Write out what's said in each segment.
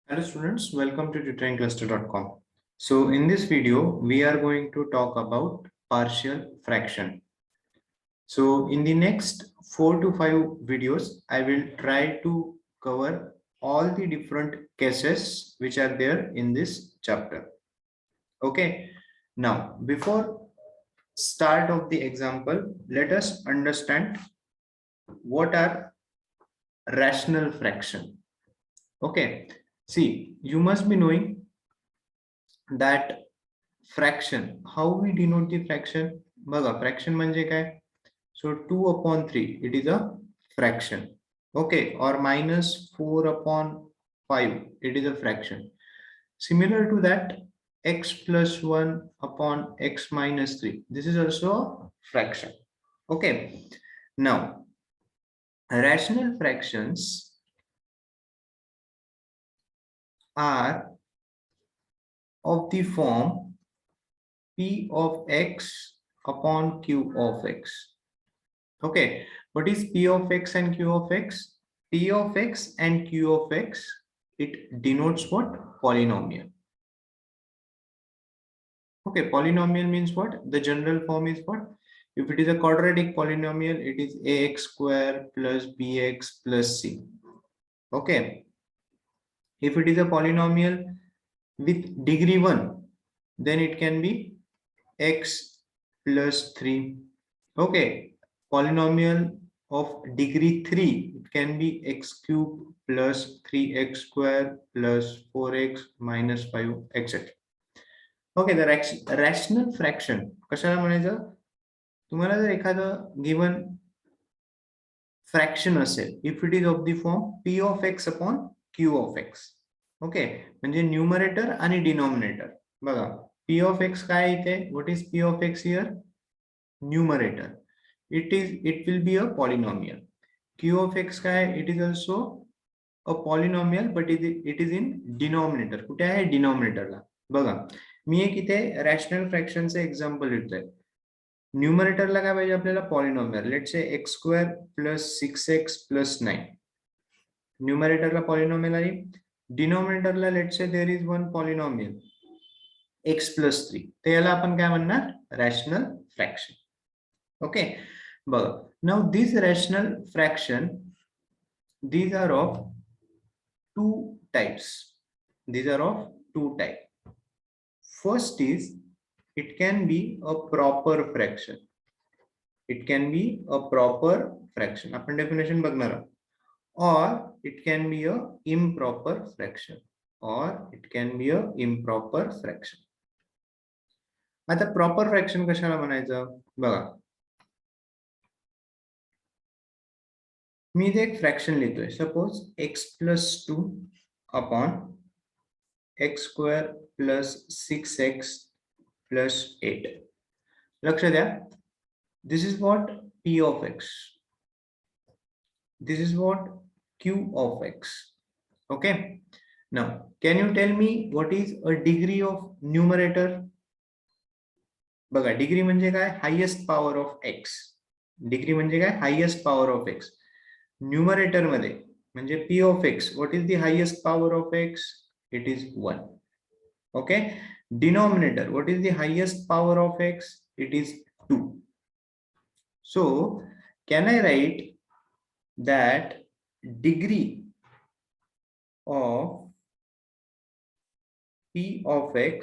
Hello students, welcome to tutoringcluster.com. So in this video, we are going to talk about partial fraction. So in the next 4 to 5 videos, I will try to cover all the different cases which are there in this chapter. Okay. Now, before start of the example, let us understand what are rational fraction. Okay. See, you must be knowing that fraction, how we denote the fraction. बघा fraction म्हणजे काय? So 2/3 it is a fraction. Okay, or -4/5 it is a fraction. Similar to that, x plus 1 upon x minus 3, this is also a fraction. Okay, now rational fractions are of the form p of x upon q of x. Okay, what is p of x and q of x? P of x and q of x, it denotes what? Polynomial. Okay, polynomial means what? The general form is what? If it is a quadratic polynomial, it is ax square plus bx plus c. Okay, if it is a polynomial with degree 1, then it can be x plus 3. Okay, polynomial of degree 3, it can be x cube plus 3x square plus 4x minus 5, etc. Okay, the rational fraction कशाला म्हणायचं? तुम्हाला जर एखादं given fraction असेल, if it is of the form p of x upon q of x. Okay, म्हणजे numerator आणि denominator. बघा, p of x काय इथे? What is p of x here? Numerator. It will be a polynomial. Q of x काय? It is also a polynomial, but it is in denominator. कुठे आहे? डिनॉमिनेटरला. बघा, मी एक इथे रॅशनल फ्रॅक्शनचे एक्झाम्पल लिहितोय. न्यूमरेटरला काय पाहिजे आपल्याला? Polynomial. Let's say x square plus 6x plus 9. न्यूमरेटरला पॉलिनॉमियल आहे. डिनॉमिनेटरला let's say there is one polynomial x plus 3. तर याला आपण काय म्हणणार? Rational fraction. Okay, but now this rational fraction, these are of two types. These are of two types. First is, it can be a proper fraction. It can be a proper fraction. Upon definition बघणार. Or it can be a improper fraction. Or it can be a improper fraction. आता proper fraction कशाला म्हणायचं? बघा, मी इथे एक fraction लिहितोय. Suppose x plus 2 upon x square plus 6x plus 8. लक्ष द्या, this is what p of x, this is what q of x. Okay, now can you tell me what is a degree of numerator? बघा, degree म्हणजे काय? Highest power of x. Degree म्हणजे काय? Highest power of x. Numerator मध्ये म्हणजे p of x, what is the highest power of x? It is 1. Okay, denominator, what is the highest power of x? It is 2. So can I write that degree of p of x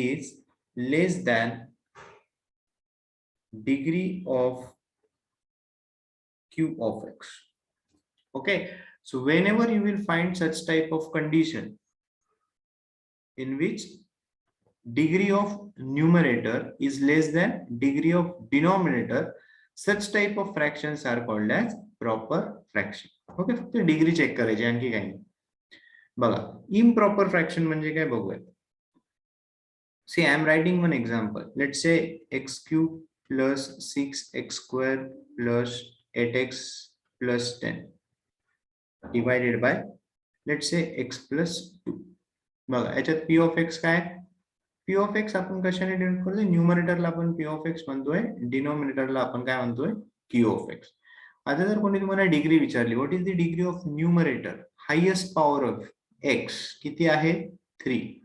is less than degree of q of x? Okay, so whenever you will find such type of condition in which degree of numerator is less than degree of denominator, such type of fractions are called as proper fraction. Okay, फक्त degree check करायची, आणखी काही नाही. बघा, improper fraction म्हणजे काय बघूया. See, I am writing one example. Let's say x cube plus 6x square plus 8x plus 10 divided by, let's say, x plus 2. बघा, याच्यात p of x काय? p of x आपण कशाने डिनोट करतोय? न्यूमरेटरला आपण p of x म्हणतोय, डिनॉमिनेटरला आपण काय म्हणतोय? q of x. आता जर कोणी तुम्हाला डिग्री विचारली, what is the degree of numerator, highest power of x किती आहे 3.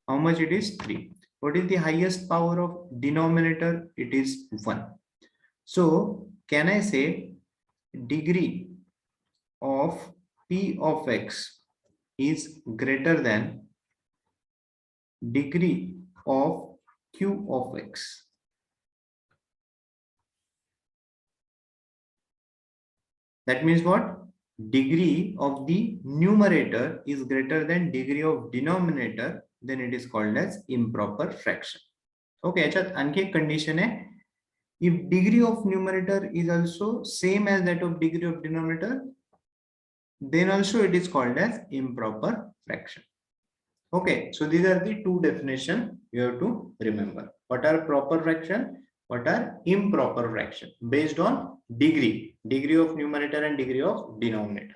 how much it is 3. what is the highest power of denominator? it is 1. so can I say degree of p of x is greater than degree of q of x? that means what? degree of the numerator is greater than degree of denominator, then it is called as improper fraction. okay, याच्यात आणखी एक condition आहे. if degree of numerator is also same as that of degree of denominator, then also it is called as improper fraction. okay, so these are the two definitions you have to remember. what are proper fraction, what are improper fraction, based on degree of numerator and degree of denominator.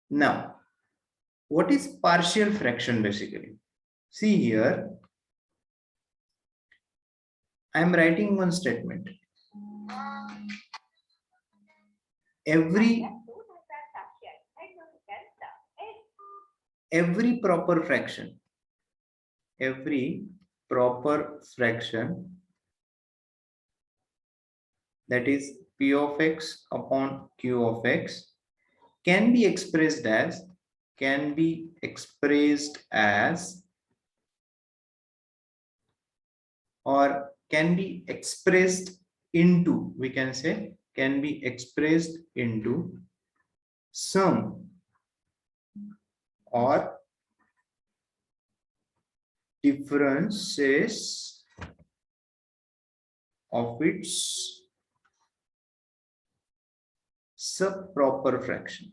now what is partial fraction? basically, see here, I am writing one statement. every proper fraction that is p of x upon q of x can be expressed as or can be expressed into, we can say can be expressed into sum or differences of its subproper fraction.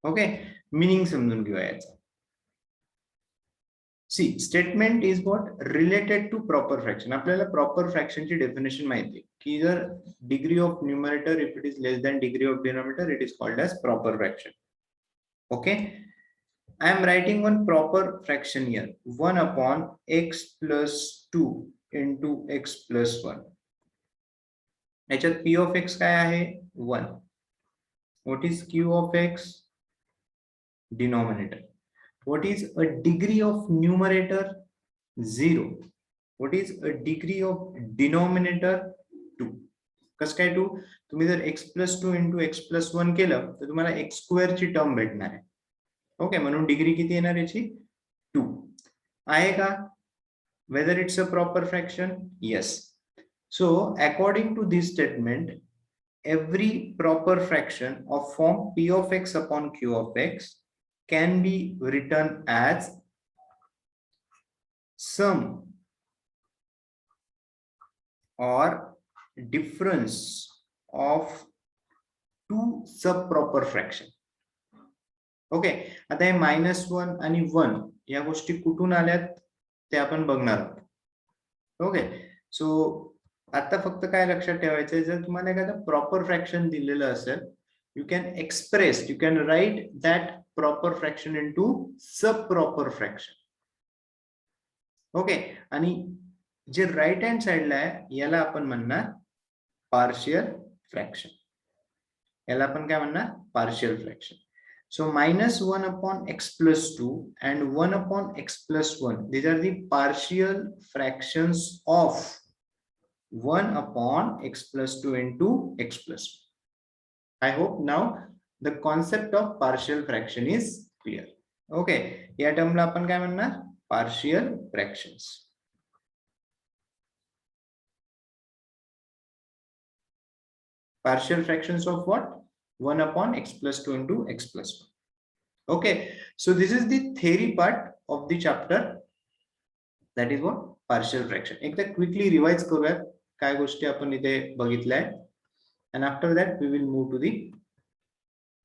okay, meaning समजून घेऊया याचा. see, statement is what related to proper fraction. आपल्याला proper fraction ची definition माहिती आहे की जर degree of numerator if it is less than degree of denominator, it is called as proper fraction. okay, I am writing one proper fraction here, 1 upon x plus 2 into x plus 1. याच्यात p of x काय आहे 1. what is q of x? denominator. what is a degree of numerator? 0. what is a degree of denominator? 2. कसं काय 2? तुम्ही जर x plus 2 into x plus 1 केलं तर तुम्हाला x square ची टर्म भेटणार आहे. ओके, म्हणून डिग्री किती येणार याची 2 आहे का? whether it's a proper fraction? yes. so according to this statement, every proper fraction of form p of x upon q of x can be written as sum or difference of two subproper fraction. Okay, आता हे -1 आणि 1 या गोष्टी कुठून आल्यात ते आपण बघणार आहोत. ओके, सो आता फक्त काय लक्षात ठेवायचं आहे, जर तुम्हाला एखादं प्रॉपर फ्रॅक्शन दिलेलं असेल, you can write that proper fraction into sub proper fraction. Okay, आणि जे राइट हँड साइडला आहे याला आपण म्हणणार पार्शियल फ्रॅक्शन. याला आपण काय म्हणणार? Partial fraction. so -1 upon x plus 2 and 1 upon x plus 1, these are the partial fractions of 1 upon x plus 2 into x plus 1. I hope now the concept of partial fraction is clear. okay, या टर्मला आपण काय म्हणणार? partial fractions. partial fractions of what? 1 upon x plus 2 into x plus 1. okay, so this is the theory part of the chapter, that is what? partial fraction. एकदा quickly revise करूया काय गोष्टी आपण इथे बघितल्या आहेत, and after that we will move to the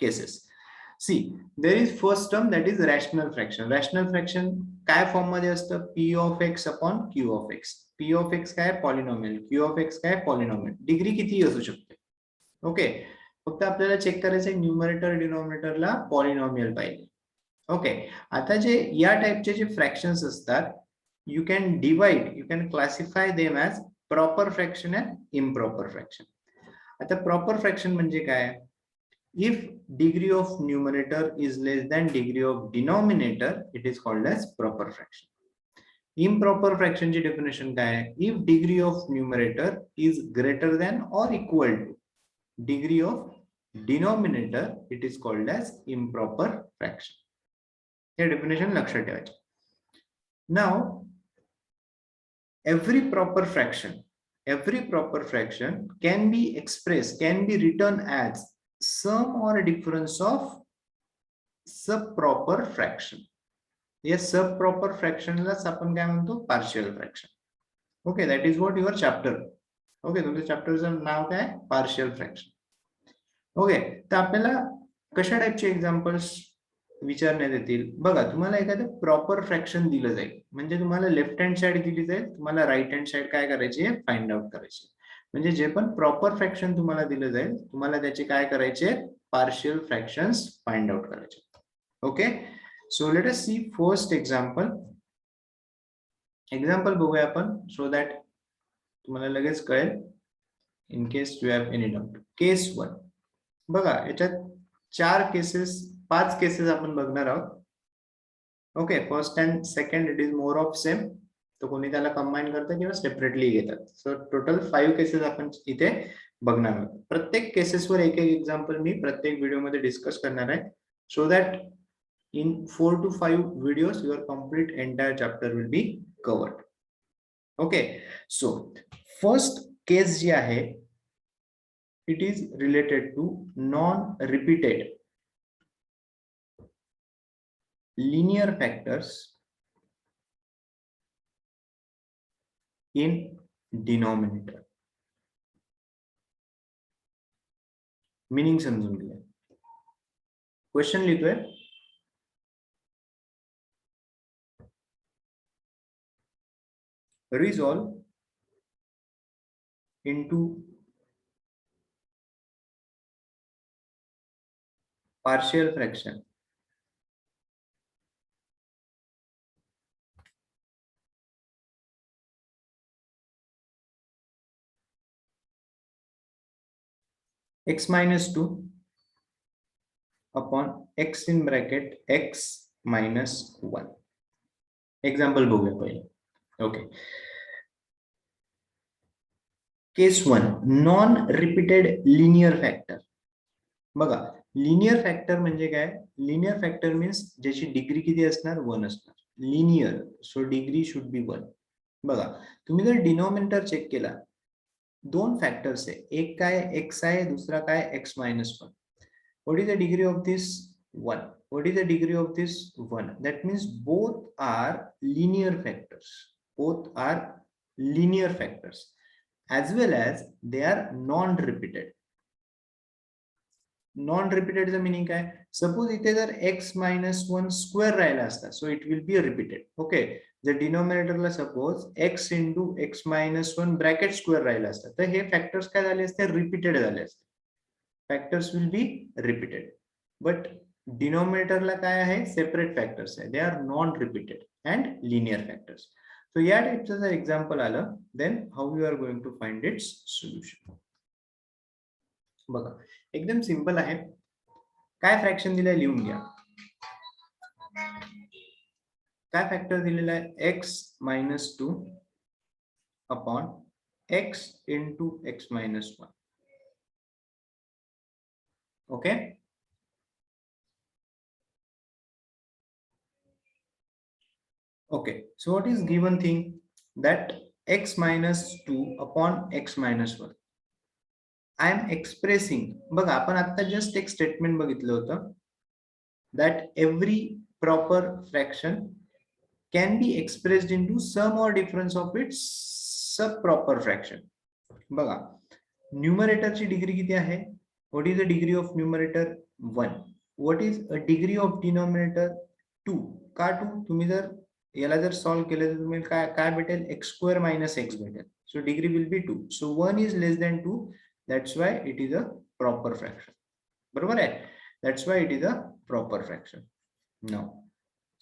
cases. see, there is first term, that is rational fraction. rational fraction काय form मध्ये असतं? p of x upon q of x. p of x काय? Polynomial. q of x काय? Polynomial. Degree किती असू शकते? Okay, फक्त आपल्याला चेक करायचं आहे न्यूमरेटर डिनॉमिनेटरला पॉलिनॉमियल पाहिजे. ओके, आता जे या टाइपचे जे फ्रॅक्शन्स असतात, you can classify them as proper fraction and improper fraction. आता प्रॉपर फ्रॅक्शन म्हणजे काय? If degree of numerator is less than degree of denominator, it is called as proper fraction. Improper fraction ची definition काय आहे? If degree of numerator is greater than or equal to degree of denominator, it is called as improper fraction. Hey definition लक्षात ठेवायचे. Now every proper fraction can be expressed, can be written as sum or difference of subproper fraction. या subproper fraction लाच आपण काय म्हणतो? Partial fraction. Okay, that is what your chapter. Okay, तुमच्या चॅप्टरचं नाव काय? Partial fraction. Okay, तर आपल्याला कशा टाइपचे एक्झाम्पल्स विचारण्यात येतील? बघा, तुम्हाला एखादं प्रॉपर फ्रॅक्शन दिलं जाईल, म्हणजे तुम्हाला लेफ्ट हँड साइड दिली जाईल, तुम्हाला राईट हँड साइड काय करायची आहे? फाइंड आउट करायची. म्हणजे जे पण प्रॉपर फ्रॅक्शन तुम्हाला दिलं जाईल, तुम्हाला त्याचे काय करायचे? पार्शियल फ्रॅक्शन्स फाइंड आउट करायचे. ओके, सो लेट अस सी फर्स्ट एक्झाम्पल बघूया आपण, सो दॅट तुम्हाला लगेच कळेल in case you have any doubt. Case 1 बघा, याच्यात 5 केसेस आपण बघणार आहोत. Okay, first and second it is more of same, तर कोणी त्याला कंबाईन करतं किंवा सेपरेटली घेतात. सो टोटल 5 केसेस आपण इथे बघणार आहोत. प्रत्येक केसेसवर एक एक एक्झाम्पल मी प्रत्येक व्हिडिओमध्ये डिस्कस करणार आहे, so that in 4 to 5 videos your complete entire chapter will be covered. Okay, so first case जी आहे, it is related to non-repeated linear factors in denominator. Meaning समजून घ्या. क्वेश्चन लिहितोय, resolve into partial fraction x minus 2 upon x in bracket x minus 1. example बघूया पहिले. Okay, case 1 non repeated linear factor. बघा, linear factor म्हणजे काय? Linear factor means ज्याची degree किती असणार? 1 असणार. Linear, so degree should be 1. बघा, तुम्ही जर डिनॉमिनेटर चेक केला, 2 फॅक्टर्स आहे, एक काय x आहे, दुसरा काय x minus 1. What is the degree of this? 1. What is the degree of this? 1. That means both are linear factors. Both are linear factors, as well as they are non-repeated. Non-repeated चा meaning काय? Suppose इथे जर x minus 1 square राहिला असता, so it will be repeated. Okay, जर denominator ला suppose x into x minus 1 bracket square राहिला असता, तर हे factors काय झाले असते? Repeated झाले असते. Factors will be repeated. But denominator ला काय आहे? सेपरेट फॅक्टर्स आहे. They are non repeated and linear factors. So या टाइपचं जर एक्झाम्पल आलं, then how you are going to find its solution. बघा, एकदम सिंपल आहे. काय फ्रॅक्शन दिलंय लिहून घ्या. काय फॅक्टर दिलेला आहे? x minus 2 upon x into x minus 1. Okay, okay, so what is given thing? That x minus 2 upon x minus 1. I am expressing, बघा, आपण आता जस्ट एक स्टेटमेंट बघितलं होतं, that every proper fraction can be expressed into sum or difference of its subproper fraction. बघा, numerator ची degree किती आहे? what is the degree of numerator? 1. what is a degree of denominator? 2. का 2? तुम्ही जर याला जर सॉल्व्ह केलं तर तुम्हाला काय भेटेल? x square minus x भेटेल. So degree will be 2. So 1 is less than 2. That's why it is a proper fraction. बरोबर आहे? That's why it is a proper fraction. Now,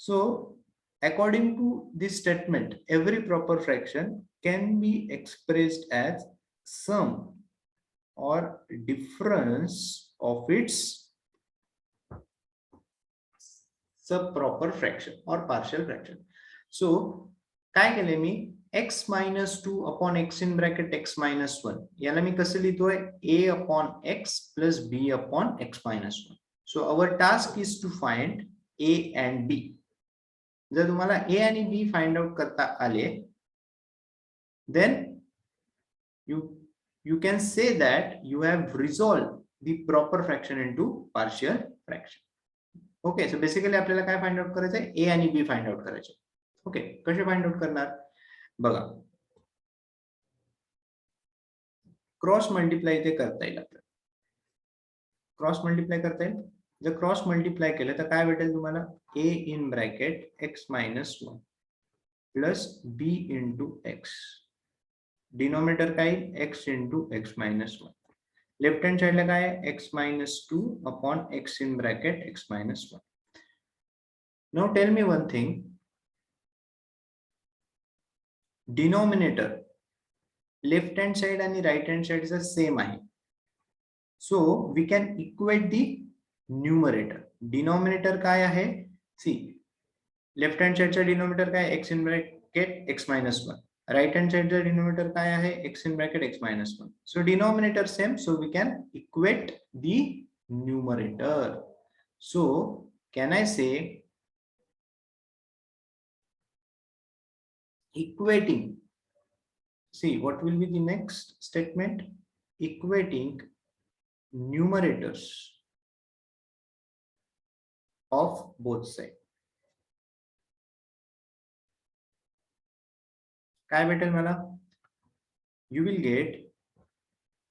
so according to this statement, every proper fraction can be expressed as sum or difference of its a proper fraction or partial fraction. So काय केले मी x minus 2 upon x in bracket x minus 1 याला मी कसं लिहितोय a upon x plus b upon x minus 1. So our task is to find a and b. जर तुम्हाला a आणि b find out करता आले, then you can say that you have resolved the proper fraction into partial fraction. Okay, so basically आपल्याला काय find out करायचंय a आणि b find out करायचे. ओके, कसे फाइंड आउट करणार बघा, क्रॉस मल्टिप्लाय इथे करता येईल आपल्याला. क्रॉस मल्टिप्लाय करता येईल. जर क्रॉस मल्टिप्लाय केलं तर काय भेटेल तुम्हाला a in bracket x minus 1 plus b into x. Denominator काय x into x minus 1. Left hand साइडला काय आहे x minus 2 upon x in bracket x minus 1. Now tell me one thing. Denominator left hand side आणि right hand side is same आहे. So we can equate the numerator. Denominator काय आहे? See, left hand side चा denominator काय x in bracket x minus 1. Right hand side denominator काय आहे x in bracket x minus 1. So denominator same, so we can equate the numerator. So can I say equating? See, what will be the next statement? Equating numerators of both sides. काय भेटेल मला? You will get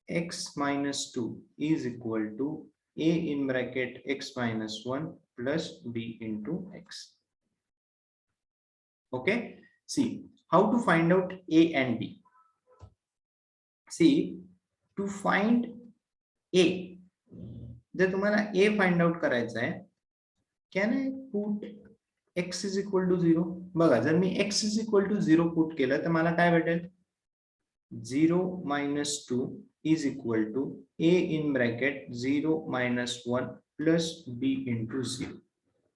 x minus 2 is equal to a in bracket x minus 1 plus b into x. Okay, see how to find out a and b. See, to find a, जर तुम्हाला a find out करायचा आहे, can I put x is equal to 0? बघा, जर मी x is equal to 0 put केलं तर मला काय भेटेल 0 minus 2 is equal to a in bracket 0 minus 1 plus b into 0.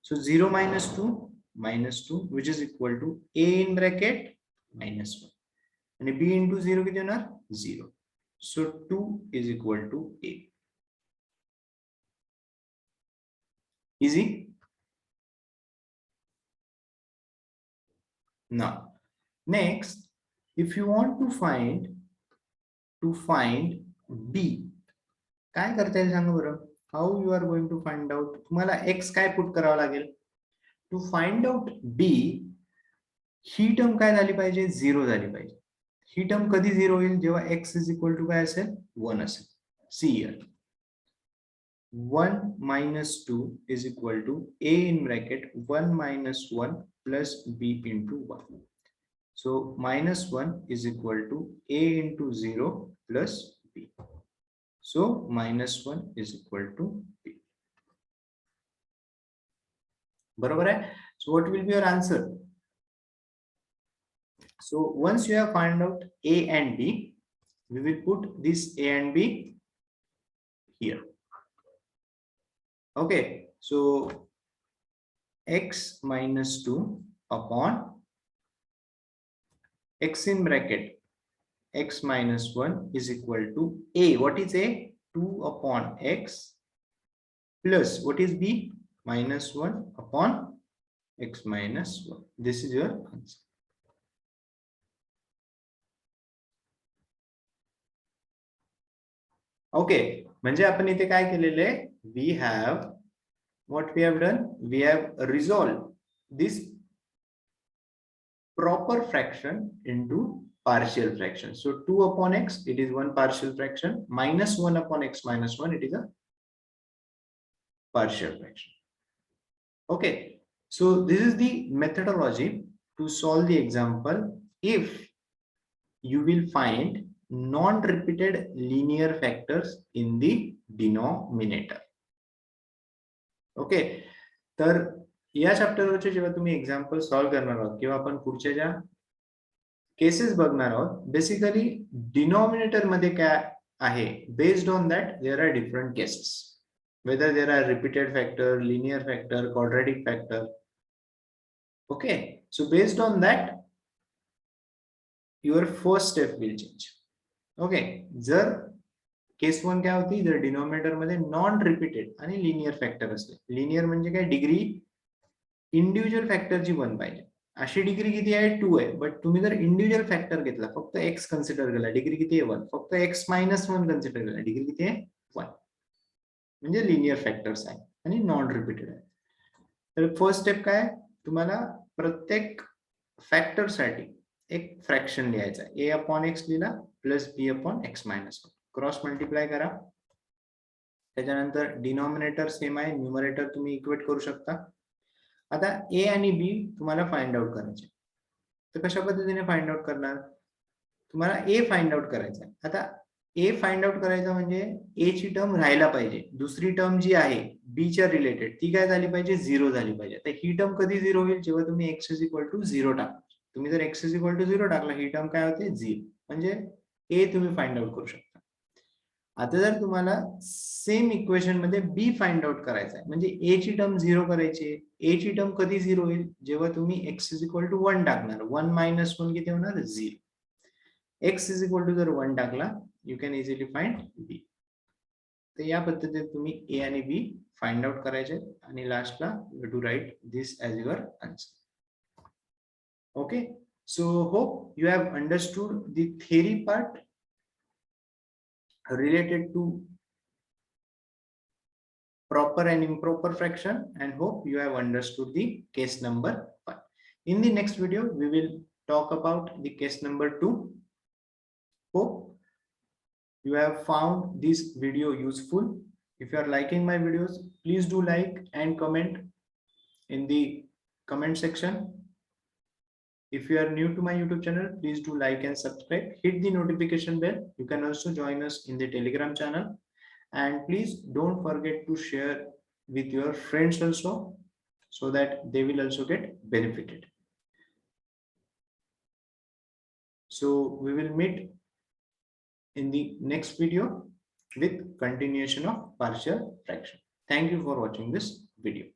So 0 minus 2 which is equal to a in bracket minus 1 and b into 0 किती होणार 0. So 2 is equal to a. Easy. Now next, if you want to find b, काय करता येईल सांगा बरं. How you are going to find out? तुम्हाला x काय put करावं लागेल to find out b. He term काय झाली पाहिजे 0 झाली पाहिजे. ही टर्म कधी 0 होईल जेव्हा x is equal to काय असेल 1 असेल. See here, 1 minus 2 is equal to a in bracket 1 minus 1 plus b into 1. So minus 1 is equal to a into 0 plus b. So minus 1 is equal to b. बरोबर आहे? So what will be your answer? So once you have found out a and b, we will put this a and b here. Okay, so x minus 2 upon x in bracket x minus 1 is equal to a. What is a? 2 upon x plus what is b? Minus 1 upon x minus 1. This is your answer. Okay, म्हणजे आपण इथे काय केलेले आहे, we have what we have done, we have resolved this proper fraction into partial fraction. So 2 upon x, it is one partial fraction, minus 1 upon x minus 1, it is a partial fraction. Okay, so this is the methodology to solve the example if you will find non-repeated linear factors in the denominator. Okay, तर या चॅप्टरवरचे जेव्हा तुम्ही example solve करणार आहोत किंवा आपण पुढच्या ज्या केसेस बघणार आहोत, बेसिकली डिनॉमिनेटर मध्ये काय आहे, based on that there are different cases. whether there are repeated factor, linear factor, quadratic factor. Okay, so based on that, your first step will change. Okay, जर केस 1 काय होती, जर denominator मध्ये non repeated आणि linear factor असले. Linear म्हणजे काय, degree individual फॅक्टरची 1 पाहिजे. अशी डिग्री किती आहे, 2 आहे. बट तुम्ही जर इंडिव्हिज्युअल फॅक्टर घेतला, फक्त एक्स कन्सिडर केला, डिग्री किती आहे, 1. फक्त एक्स मायनस 1 कन्सिडर केला, डिग्री किती आहे, 1. म्हणजे लिनियर फॅक्टर्स आहे आणि नॉन रिपीटेड आहे. तर फर्स्ट स्टेप काय, तुम्हाला प्रत्येक फॅक्टरसाठी एक फ्रॅक्शन लिहायचा आहे. ए अपॉन एक्स लिहिला plus b upon x minus 1. Cross multiply करा. त्याच्यानंतर डिनॉमिनेटर सेम आहे, न्यूमरेटर तुम्ही इक्वेट करू शकता. आता ए आणि बी तुम्हाला फाइंड आउट करायचे. तर कशा पद्धतीने फाइंड आउट करणार, तुम्हाला ए फाइंड आउट करायचा आहे. आता ए फाइंड आउट करायचा म्हणजे ए ची टर्म राहायला पाहिजे. दुसरी टर्म जी आहे बी च्या रिलेटेड, ती काय झाली पाहिजे, 0 झाली पाहिजे. तर ही टर्म कधी 0 होईल, जेव्हा तुम्ही x इज इक्वल टू 0 टाकला. तुम्ही जर x इज इक्वल टू 0 टाकला, ही टर्म काय होते, 0. म्हणजे ए तुम्ही फाइंड आउट करू शकता. आता जर तुम्हाला सेम इक्वेशन मध्ये बी फाइंड आउट करायचा आहे, म्हणजे ए ची टर्म 0 करायची आहे. ए ची टर्म कधी 0 होईल, जेव्हा तुम्ही x इज इक्वल टू 1 टाकणार. 1 मायनस 1 किती होणार, 0. x इज इक्वल टू जर 1 टाकला, you can easily find b. तर या पद्धतीने तुम्ही ए आणि बी फाइंड आउट करायचे आणि लास्टला you to write this as your answer. Okay, so hope you have understood the theory part related to proper and improper fraction, and hope you have understood the case number 1. In the next video, we will talk about the case number 2. Hope you have found this video useful. If you are liking my videos, please do like and comment in the comment section. If you are new to my YouTube channel, please do like and subscribe. Hit the notification bell. You can also join us in the Telegram channel. And please don't forget to share with your friends also, so that they will also get benefited. So we will meet in the next video with continuation of partial fraction. Thank you for watching this video.